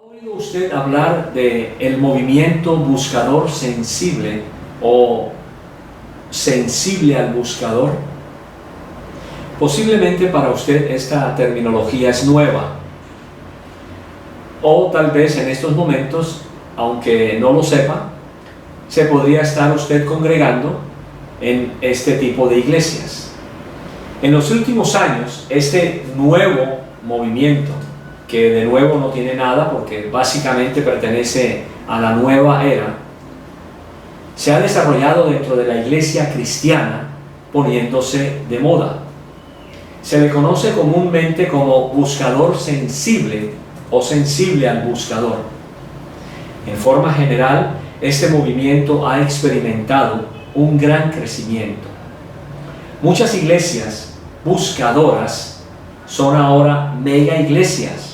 ¿Oído usted hablar de el movimiento buscador sensible o sensible al buscador? Posiblemente para usted esta terminología es nueva, o tal vez en estos momentos, aunque no lo sepa, se podría estar usted congregando en este tipo de iglesias. En los últimos años, este nuevo movimiento, que de nuevo no tiene nada porque básicamente pertenece a la nueva era, se ha desarrollado dentro de la iglesia cristiana poniéndose de moda. Se le conoce comúnmente como buscador sensible o sensible al buscador. En forma general, este movimiento ha experimentado un gran crecimiento. Muchas iglesias buscadoras son ahora mega iglesias,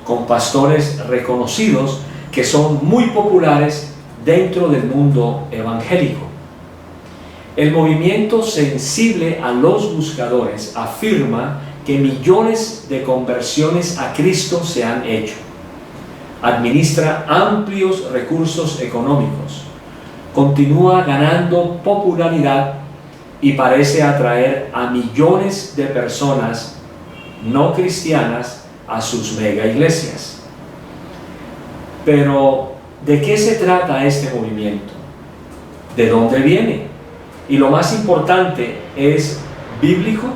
con pastores reconocidos que son muy populares dentro del mundo evangélico. El movimiento sensible a los buscadores afirma que millones de conversiones a Cristo se han hecho. Administra amplios recursos económicos, continúa ganando popularidad y parece atraer a millones de personas no cristianas a sus mega iglesias. Pero, ¿de qué se trata este movimiento? ¿De dónde viene? Y lo más importante, ¿es bíblico?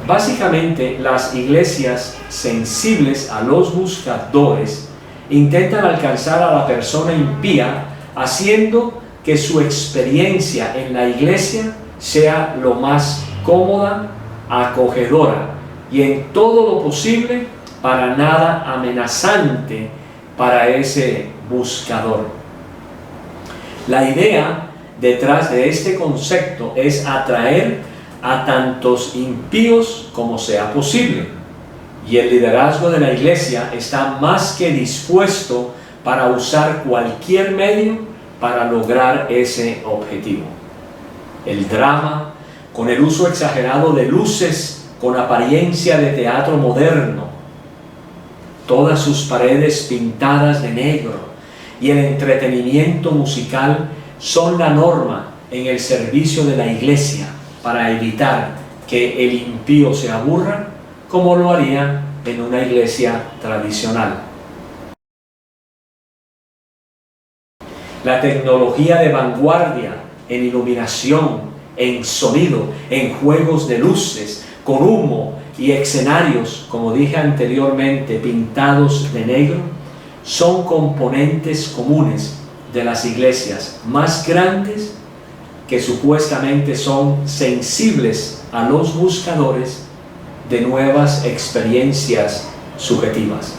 Básicamente, las iglesias sensibles a los buscadores intentan alcanzar a la persona impía haciendo que su experiencia en la iglesia sea lo más cómoda, acogedora y en todo lo posible para nada amenazante para ese buscador. La idea detrás de este concepto es atraer a tantos impíos como sea posible, y el liderazgo de la iglesia está más que dispuesto para usar cualquier medio para lograr ese objetivo. El drama, con el uso exagerado de luces con apariencia de teatro moderno, todas sus paredes pintadas de negro, y el entretenimiento musical son la norma en el servicio de la iglesia para evitar que el impío se aburra, como lo haría en una iglesia tradicional. La tecnología de vanguardia en iluminación, en sonido, en juegos de luces, con humo y escenarios, como dije anteriormente, pintados de negro, son componentes comunes de las iglesias más grandes que supuestamente son sensibles a los buscadores de nuevas experiencias subjetivas.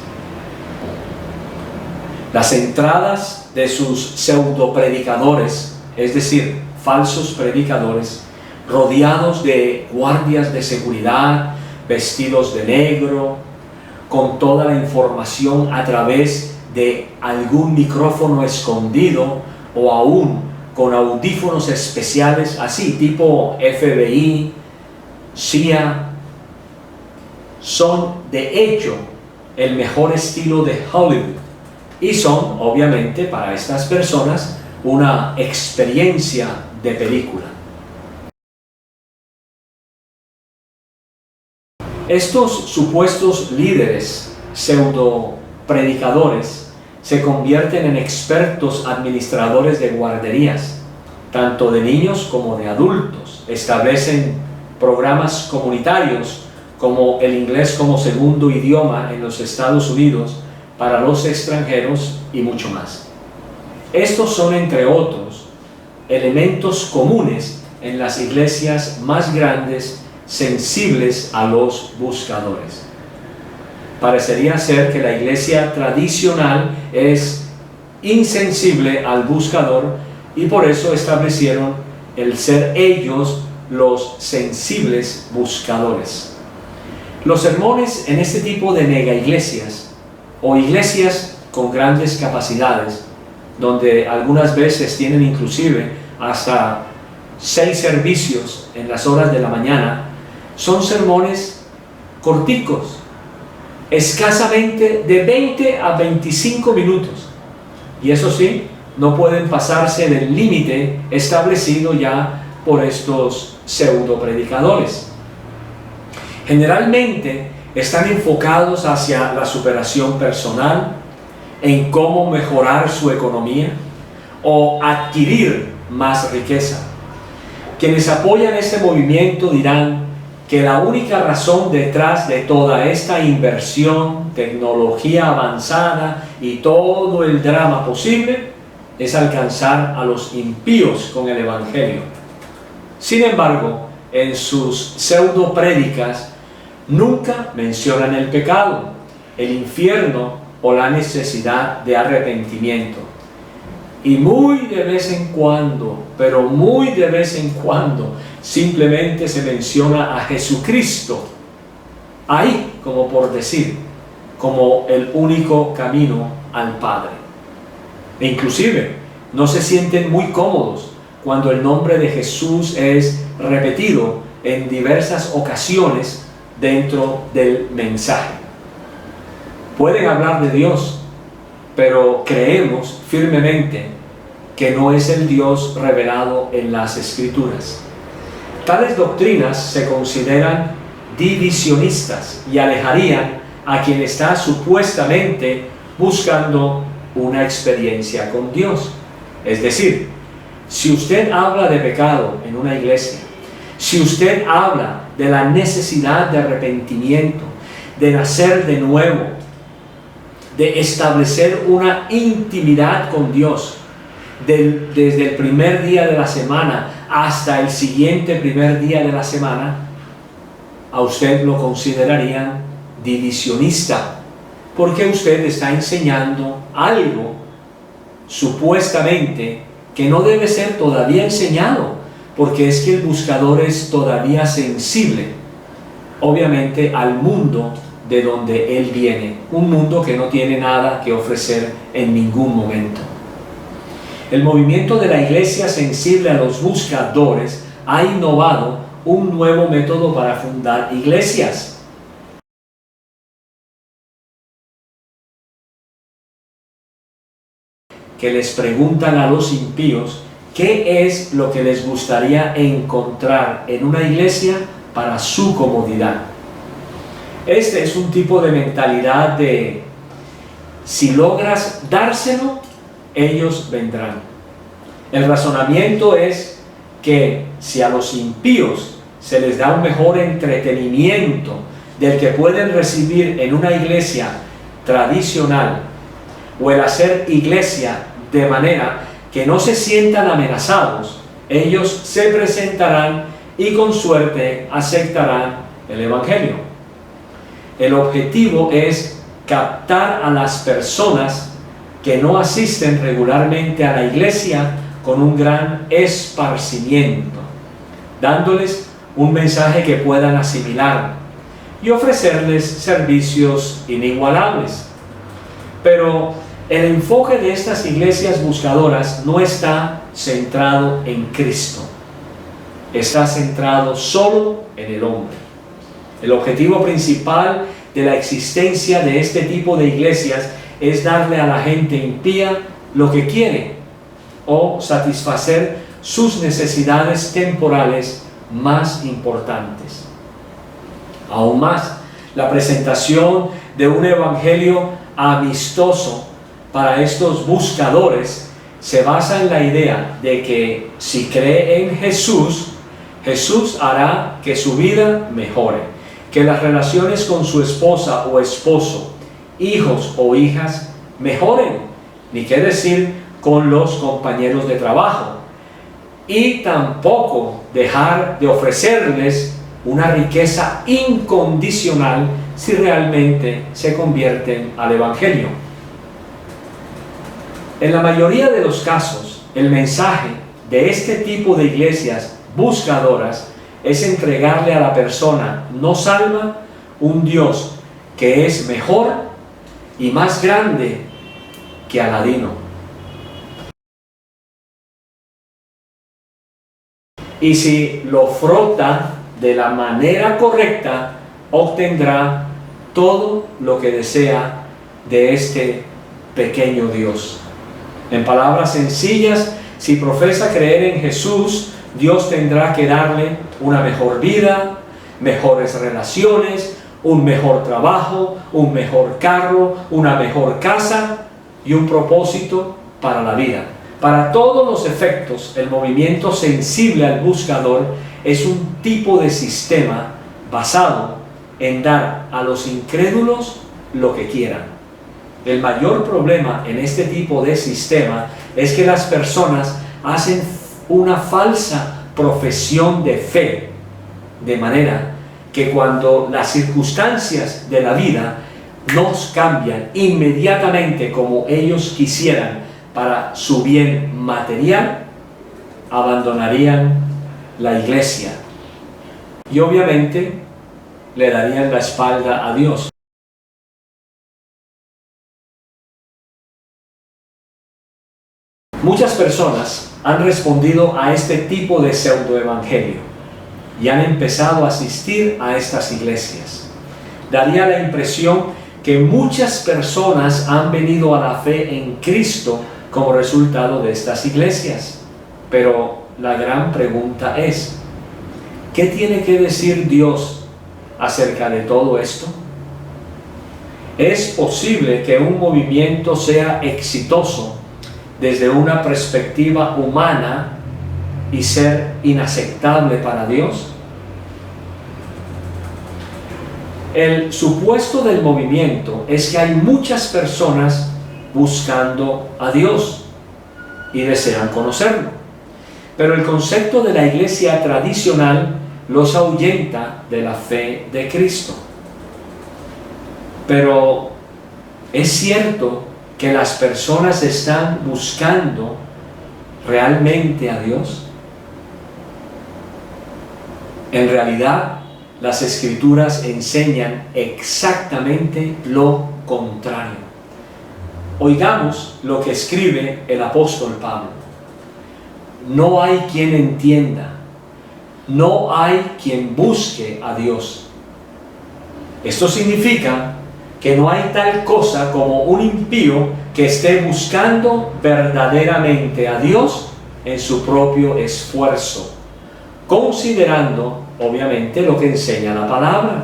Las entradas de sus pseudopredicadores, es decir, falsos predicadores, rodeados de guardias de seguridad, vestidos de negro, con toda la información a través de algún micrófono escondido o aún con audífonos especiales, así tipo FBI, CIA, son de hecho el mejor estilo de Hollywood y son obviamente para estas personas una experiencia de película. Estos supuestos líderes pseudo predicadores se convierten en expertos administradores de guarderías, tanto de niños como de adultos. Establecen programas comunitarios como el inglés como segundo idioma en los Estados Unidos para los extranjeros y mucho más. Estos son, entre otros, elementos comunes en las iglesias más grandes sensibles a los buscadores. Parecería ser que la iglesia tradicional es insensible al buscador y por eso establecieron el ser ellos los sensibles buscadores. Los sermones en este tipo de mega iglesias o iglesias con grandes capacidades, donde algunas veces tienen inclusive hasta 6 servicios en las horas de la mañana, son sermones corticos, escasamente de 20 a 25 minutos. Y eso sí, no pueden pasarse del límite establecido ya por estos pseudo predicadores. Generalmente están enfocados hacia la superación personal, en cómo mejorar su economía o adquirir más riqueza. Quienes apoyan este movimiento dirán que la única razón detrás de toda esta inversión, tecnología avanzada y todo el drama posible es alcanzar a los impíos con el Evangelio. Sin embargo, en sus pseudo prédicas nunca mencionan el pecado, el infierno o la necesidad de arrepentimiento. Y muy de vez en cuando, pero muy de vez en cuando, simplemente se menciona a Jesucristo, ahí como por decir, como el único camino al Padre. E inclusive no se sienten muy cómodos cuando el nombre de Jesús es repetido en diversas ocasiones dentro del mensaje. Pueden hablar de Dios, pero creemos firmemente que no es el Dios revelado en las Escrituras. Tales doctrinas se consideran divisionistas y alejarían a quien está supuestamente buscando una experiencia con Dios. Es decir, si usted habla de pecado en una iglesia, si usted habla de la necesidad de arrepentimiento, de nacer de nuevo, de establecer una intimidad con Dios, desde el primer día de la semana hasta el siguiente primer día de la semana, a usted lo considerarían divisionista, porque usted está enseñando algo supuestamente que no debe ser todavía enseñado, porque es que el buscador es todavía sensible, obviamente, al mundo de donde él viene, un mundo que no tiene nada que ofrecer en ningún momento. El movimiento de la iglesia sensible a los buscadores ha innovado un nuevo método para fundar iglesias. Que les preguntan a los impíos qué es lo que les gustaría encontrar en una iglesia para su comodidad. Este es un tipo de mentalidad de si logras dárselo, ellos vendrán. El razonamiento es que si a los impíos se les da un mejor entretenimiento del que pueden recibir en una iglesia tradicional, o el hacer iglesia de manera que no se sientan amenazados, ellos se presentarán y con suerte aceptarán el Evangelio. El objetivo es captar a las personas que no asisten regularmente a la iglesia con un gran esparcimiento, dándoles un mensaje que puedan asimilar y ofrecerles servicios inigualables. Pero el enfoque de estas iglesias buscadoras no está centrado en Cristo, está centrado solo en el hombre. El objetivo principal de la existencia de este tipo de iglesias es darle a la gente impía lo que quiere o satisfacer sus necesidades temporales más importantes. Aún más, la presentación de un evangelio amistoso para estos buscadores se basa en la idea de que si cree en Jesús, Jesús hará que su vida mejore, que las relaciones con su esposa o esposo, hijos o hijas mejoren, ni qué decir con los compañeros de trabajo, y tampoco dejar de ofrecerles una riqueza incondicional si realmente se convierten al Evangelio. En la mayoría de los casos, el mensaje de este tipo de iglesias buscadoras es entregarle a la persona no salva un Dios que es mejor y más grande que Aladino. Y si lo frota de la manera correcta, obtendrá todo lo que desea de este pequeño Dios. En palabras sencillas, si profesa creer en Jesús, Dios tendrá que darle una mejor vida, mejores relaciones, un mejor trabajo, un mejor carro, una mejor casa y un propósito para la vida. Para todos los efectos, el movimiento sensible al buscador es un tipo de sistema basado en dar a los incrédulos lo que quieran. El mayor problema en este tipo de sistema es que las personas hacen una falsa profesión de fe, de manera que cuando las circunstancias de la vida nos cambian inmediatamente como ellos quisieran para su bien material, abandonarían la iglesia y obviamente le darían la espalda a Dios. Muchas personas han respondido a este tipo de pseudoevangelio y han empezado a asistir a estas iglesias. Daría la impresión que muchas personas han venido a la fe en Cristo como resultado de estas iglesias. Pero la gran pregunta es, ¿qué tiene que decir Dios acerca de todo esto? ¿Es posible que un movimiento sea exitoso desde una perspectiva humana y ser inaceptable para Dios? El supuesto del movimiento es que hay muchas personas buscando a Dios y desean conocerlo, pero el concepto de la iglesia tradicional los ahuyenta de la fe de Cristo. Pero ¿es cierto que las personas están buscando realmente a Dios? En realidad, las Escrituras enseñan exactamente lo contrario. Oigamos lo que escribe el apóstol Pablo. No hay quien entienda, no hay quien busque a Dios. Esto significa que no hay tal cosa como un impío que esté buscando verdaderamente a Dios en su propio esfuerzo, considerando obviamente lo que enseña la palabra.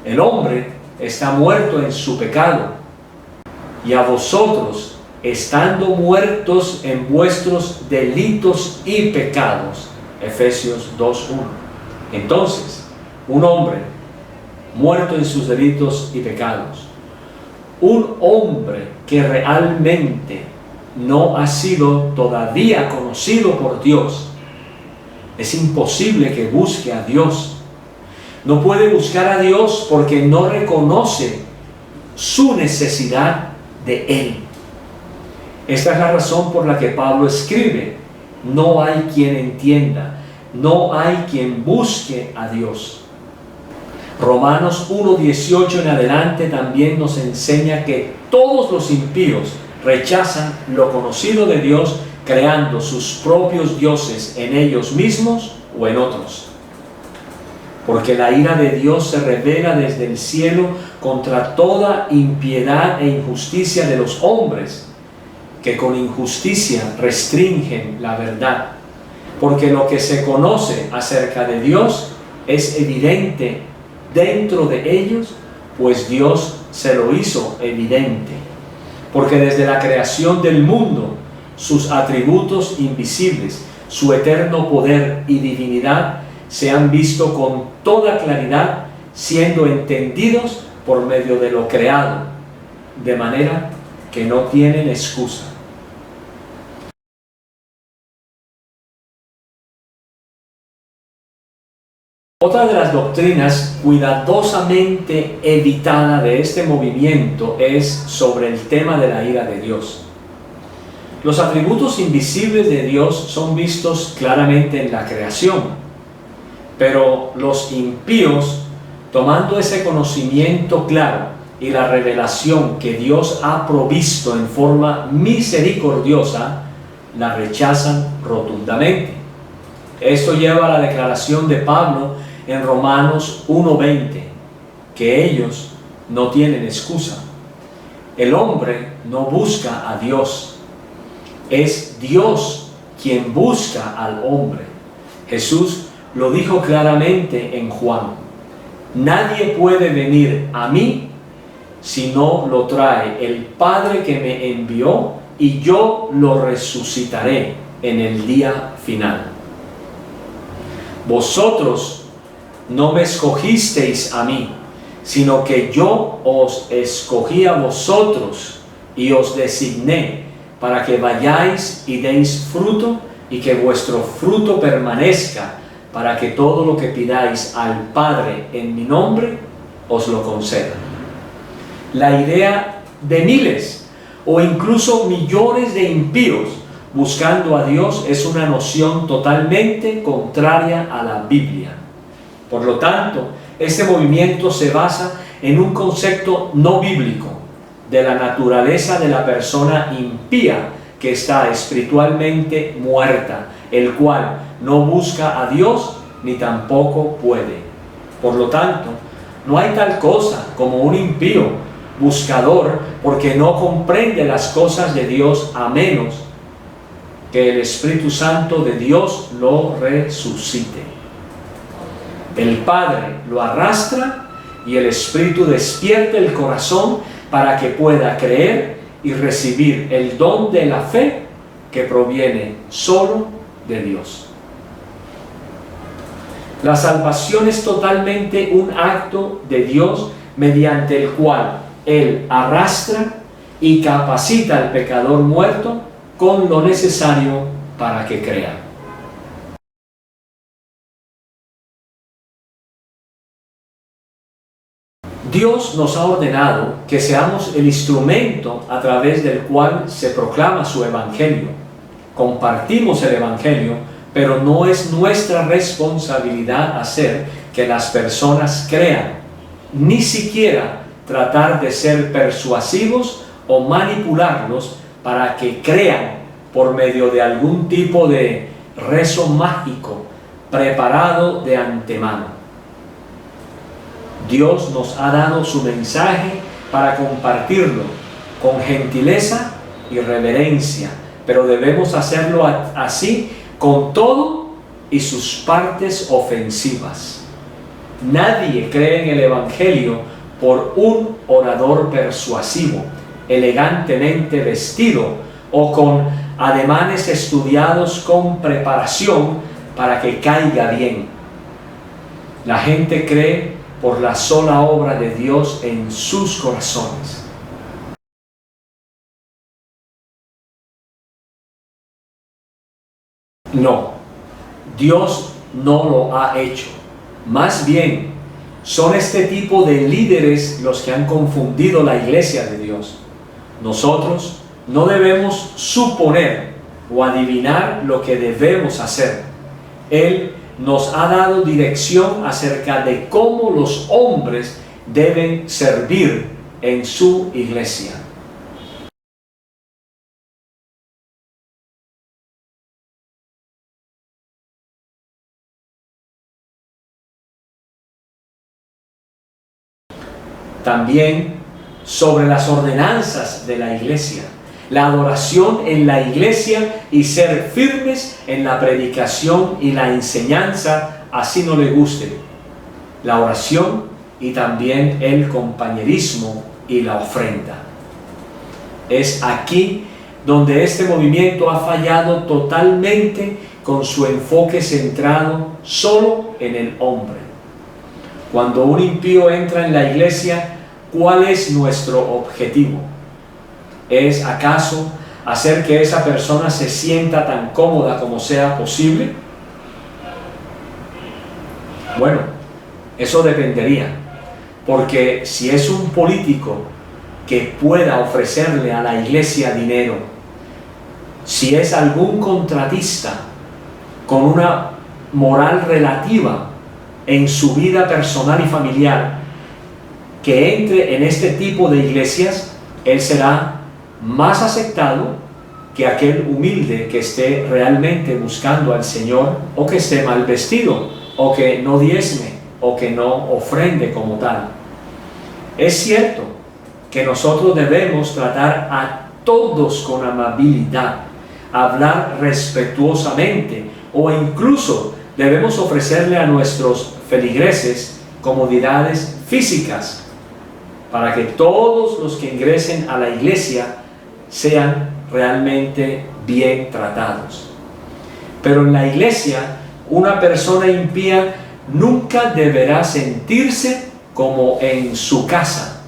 El hombre está muerto en su pecado, y a vosotros, estando muertos en vuestros delitos y pecados. Efesios 2:1. Entonces, un hombre muerto en sus delitos y pecados, un hombre que realmente no ha sido todavía conocido por Dios, es imposible que busque a Dios. No puede buscar a Dios porque no reconoce su necesidad de Él. Esta es la razón por la que Pablo escribe: no hay quien entienda, no hay quien busque a Dios. Romanos 1:18 en adelante también nos enseña que todos los impíos rechazan lo conocido de Dios, creando sus propios dioses en ellos mismos o en otros. Porque la ira de Dios se revela desde el cielo contra toda impiedad e injusticia de los hombres, que con injusticia restringen la verdad. Porque lo que se conoce acerca de Dios es evidente dentro de ellos, pues Dios se lo hizo evidente. Porque desde la creación del mundo, sus atributos invisibles, su eterno poder y divinidad se han visto con toda claridad, siendo entendidos por medio de lo creado, de manera que no tienen excusa. Otra de las doctrinas cuidadosamente evitada de este movimiento es sobre el tema de la ira de Dios. Los atributos invisibles de Dios son vistos claramente en la creación, pero los impíos, tomando ese conocimiento claro y la revelación que Dios ha provisto en forma misericordiosa, la rechazan rotundamente. Esto lleva a la declaración de Pablo en Romanos 1:20, que ellos no tienen excusa. El hombre no busca a Dios, es Dios quien busca al hombre. Jesús lo dijo claramente en Juan: nadie puede venir a mí si no lo trae el Padre que me envió, y yo lo resucitaré en el día final. Vosotros no me escogisteis a mí, sino que yo os escogí a vosotros y os designé para que vayáis y deis fruto, y que vuestro fruto permanezca, para que todo lo que pidáis al Padre en mi nombre os lo conceda. La idea de miles o incluso millones de impíos buscando a Dios es una noción totalmente contraria a la Biblia. Por lo tanto, este movimiento se basa en un concepto no bíblico de la naturaleza de la persona impía que está espiritualmente muerta, el cual no busca a Dios ni tampoco puede. Por lo tanto, no hay tal cosa como un impío buscador, porque no comprende las cosas de Dios a menos que el Espíritu Santo de Dios lo resucite. El Padre lo arrastra y el Espíritu despierta el corazón para que pueda creer y recibir el don de la fe que proviene solo de Dios. La salvación es totalmente un acto de Dios mediante el cual Él arrastra y capacita al pecador muerto con lo necesario para que crea. Dios nos ha ordenado que seamos el instrumento a través del cual se proclama su Evangelio. Compartimos el Evangelio, pero no es nuestra responsabilidad hacer que las personas crean, ni siquiera tratar de ser persuasivos o manipularlos para que crean por medio de algún tipo de rezo mágico preparado de antemano. Dios nos ha dado su mensaje para compartirlo con gentileza y reverencia, pero debemos hacerlo así con todo y sus partes ofensivas. Nadie cree en el Evangelio por un orador persuasivo, elegantemente vestido o con ademanes estudiados con preparación para que caiga bien. La gente cree por la sola obra de Dios en sus corazones. No, Dios no lo ha hecho. Más bien, son este tipo de líderes los que han confundido la iglesia de Dios. Nosotros no debemos suponer o adivinar lo que debemos hacer. Él nos ha dado dirección acerca de cómo los hombres deben servir en su iglesia. También sobre las ordenanzas de la iglesia, la adoración en la iglesia y ser firmes en la predicación y la enseñanza, así no le guste, la oración y también el compañerismo y la ofrenda. Es aquí donde este movimiento ha fallado totalmente con su enfoque centrado solo en el hombre. Cuando un impío entra en la iglesia, ¿cuál es nuestro objetivo? ¿Es acaso hacer que esa persona se sienta tan cómoda como sea posible? Bueno, eso dependería, porque si es un político que pueda ofrecerle a la iglesia dinero, si es algún contratista con una moral relativa en su vida personal y familiar, que entre en este tipo de iglesias, él será más aceptado que aquel humilde que esté realmente buscando al Señor, o que esté mal vestido, o que no diezme, o que no ofrende como tal. Es cierto que nosotros debemos tratar a todos con amabilidad, hablar respetuosamente, o incluso debemos ofrecerle a nuestros feligreses comodidades físicas para que todos los que ingresen a la iglesia sean realmente bien tratados. Pero en la iglesia, una persona impía nunca deberá sentirse como en su casa,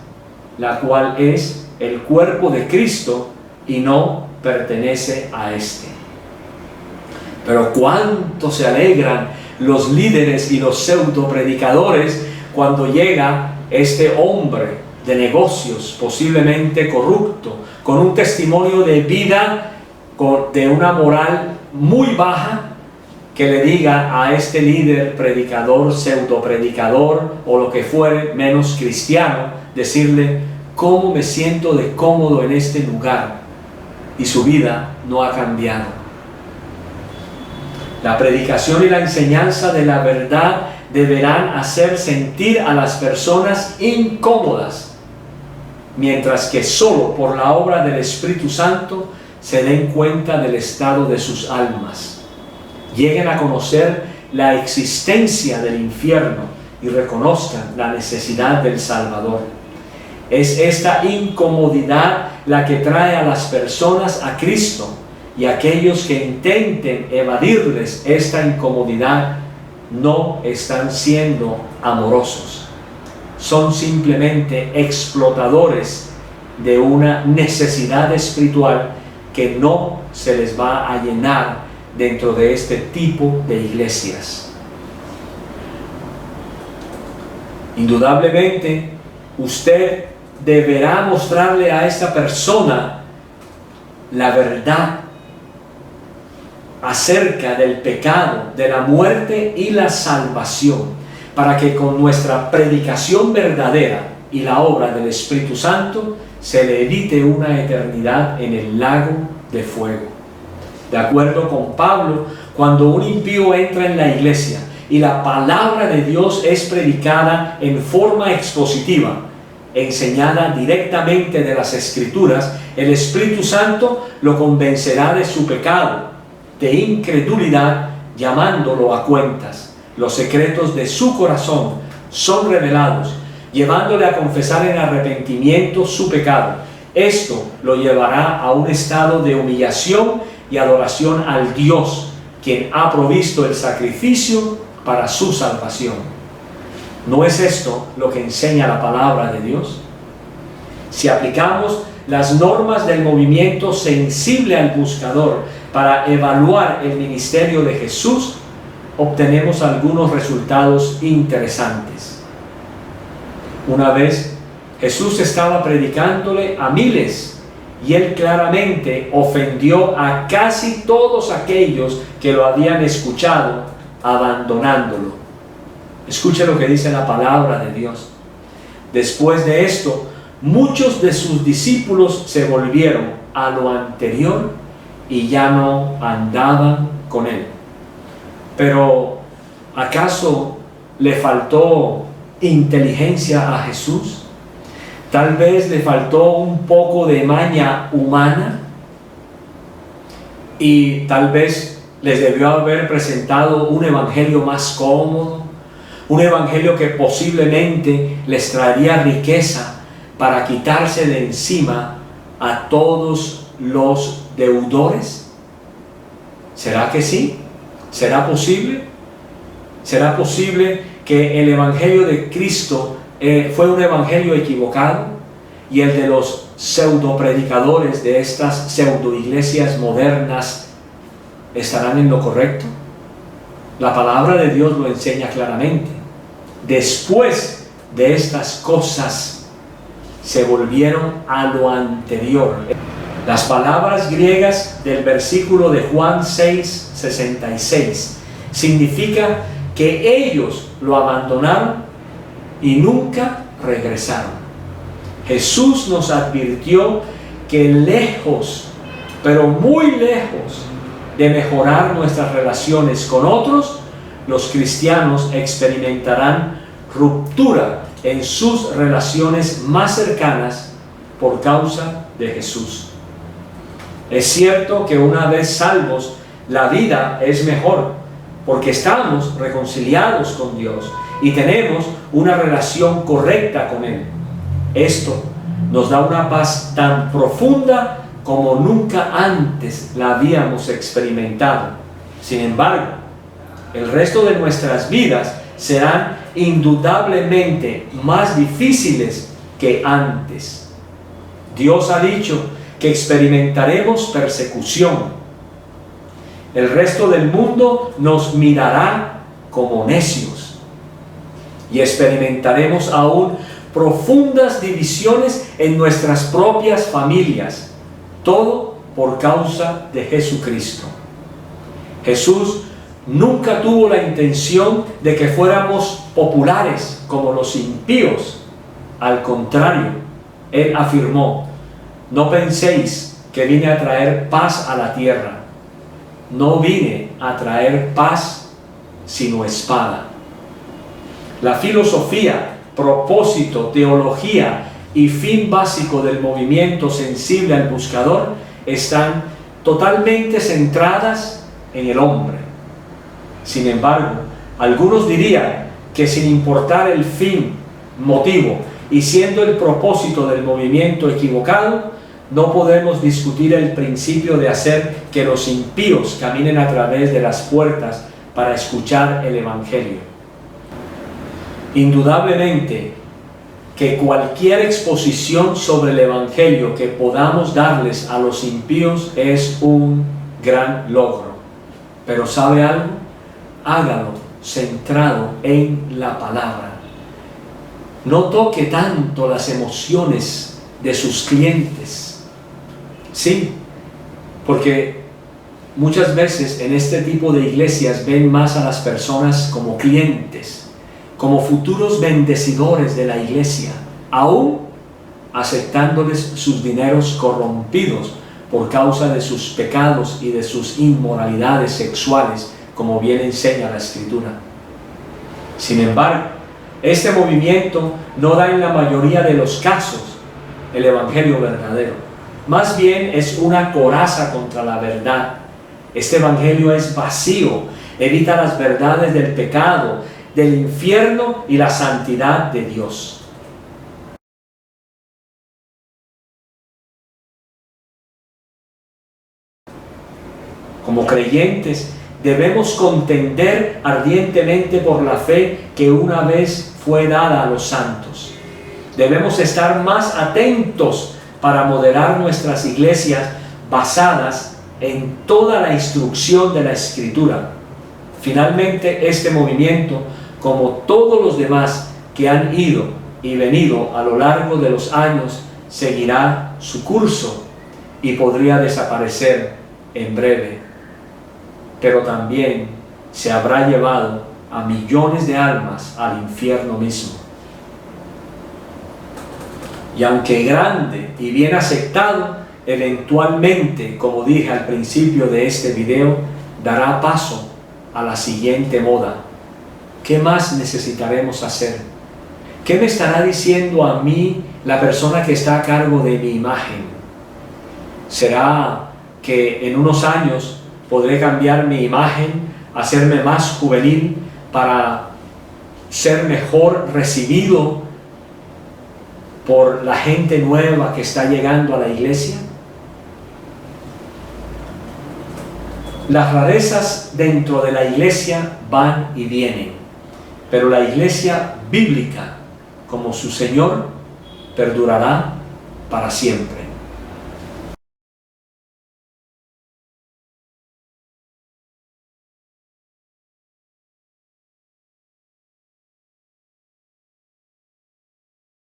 la cual es el cuerpo de Cristo y no pertenece a éste. Pero cuánto se alegran los líderes y los pseudo predicadores cuando llega este hombre de negocios, posiblemente corrupto, con un testimonio de vida, de una moral muy baja, que le diga a este líder predicador, pseudo predicador o lo que fuere menos cristiano, decirle: ¿cómo me siento de cómodo en este lugar? Y su vida no ha cambiado. La predicación y la enseñanza de la verdad deberán hacer sentir a las personas incómodas, mientras que solo por la obra del Espíritu Santo se den cuenta del estado de sus almas, lleguen a conocer la existencia del infierno y reconozcan la necesidad del Salvador. Es esta incomodidad la que trae a las personas a Cristo, y aquellos que intenten evadirles esta incomodidad no están siendo amorosos. Son simplemente explotadores de una necesidad espiritual que no se les va a llenar dentro de este tipo de iglesias. Indudablemente, usted deberá mostrarle a esta persona la verdad acerca del pecado, de la muerte y la salvación, para que con nuestra predicación verdadera y la obra del Espíritu Santo se le evite una eternidad en el lago de fuego. De acuerdo con Pablo, cuando un impío entra en la iglesia y la palabra de Dios es predicada en forma expositiva, enseñada directamente de las Escrituras, el Espíritu Santo lo convencerá de su pecado, de incredulidad, llamándolo a cuentas. Los secretos de su corazón son revelados, llevándole a confesar en arrepentimiento su pecado. Esto lo llevará a un estado de humillación y adoración al Dios, quien ha provisto el sacrificio para su salvación. ¿No es esto lo que enseña la palabra de Dios? Si aplicamos las normas del movimiento sensible al buscador para evaluar el ministerio de Jesús, obtenemos algunos resultados interesantes. Una vez Jesús estaba predicándole a miles, y él claramente ofendió a casi todos aquellos que lo habían escuchado, abandonándolo. Escuche lo que dice la palabra de Dios. Después de esto, muchos de sus discípulos se volvieron a lo anterior y ya no andaban con él. Pero, ¿acaso le faltó inteligencia a Jesús? Tal vez le faltó un poco de maña humana, y tal vez les debió haber presentado un evangelio más cómodo, un evangelio que posiblemente les traería riqueza para quitarse de encima a todos los deudores. ¿Será que sí? ¿Será posible? ¿Será posible que el evangelio de Cristo fue un evangelio equivocado, y el de los pseudo predicadores de estas pseudo iglesias modernas estarán en lo correcto? La palabra de Dios lo enseña claramente. Después de estas cosas se volvieron a lo anterior. Las palabras griegas del versículo de Juan 6:66 significa que ellos lo abandonaron y nunca regresaron. Jesús nos advirtió que lejos, pero muy lejos de mejorar nuestras relaciones con otros, los cristianos experimentarán ruptura en sus relaciones más cercanas por causa de Jesús. Es cierto que una vez salvos, la vida es mejor, porque estamos reconciliados con Dios y tenemos una relación correcta con Él. Esto nos da una paz tan profunda como nunca antes la habíamos experimentado. Sin embargo, el resto de nuestras vidas serán indudablemente más difíciles que antes. Dios ha dicho que experimentaremos persecución. El resto del mundo nos mirará como necios y experimentaremos aún profundas divisiones en nuestras propias familias, todo por causa de Jesucristo. Jesús nunca tuvo la intención de que fuéramos populares como los impíos. Al contrario, Él afirmó: no penséis que vine a traer paz a la tierra. No vine a traer paz, sino espada. La filosofía, propósito, teología y fin básico del movimiento sensible al buscador están totalmente centradas en el hombre. Sin embargo, algunos dirían que sin importar el fin, motivo y siendo el propósito del movimiento equivocado, no podemos discutir el principio de hacer que los impíos caminen a través de las puertas para escuchar el Evangelio. Indudablemente que cualquier exposición sobre el Evangelio que podamos darles a los impíos es un gran logro. Pero ¿sabe algo? Hágalo centrado en la palabra. No toque tanto las emociones de sus clientes. Sí, porque muchas veces en este tipo de iglesias ven más a las personas como clientes, como futuros bendecidores de la iglesia, aún aceptándoles sus dineros corrompidos por causa de sus pecados y de sus inmoralidades sexuales, como bien enseña la Escritura. Sin embargo, este movimiento no da en la mayoría de los casos el Evangelio verdadero. Más bien es una coraza contra la verdad. Este Evangelio es vacío, evita las verdades del pecado, del infierno y la santidad de Dios. Como creyentes, debemos contender ardientemente por la fe que una vez fue dada a los santos. Debemos estar más atentos para moderar nuestras iglesias basadas en toda la instrucción de la Escritura. Finalmente, este movimiento, como todos los demás que han ido y venido a lo largo de los años, seguirá su curso y podría desaparecer en breve. Pero también se habrá llevado a millones de almas al infierno mismo. Y aunque grande y bien aceptado, eventualmente, como dije al principio de este video, dará paso a la siguiente moda. ¿Qué más necesitaremos hacer? ¿Qué me estará diciendo a mí la persona que está a cargo de mi imagen? ¿Será que en unos años podré cambiar mi imagen, hacerme más juvenil para ser mejor recibido por la gente nueva que está llegando a la iglesia? Las rarezas dentro de la iglesia van y vienen, pero la iglesia bíblica, como su Señor, perdurará para siempre.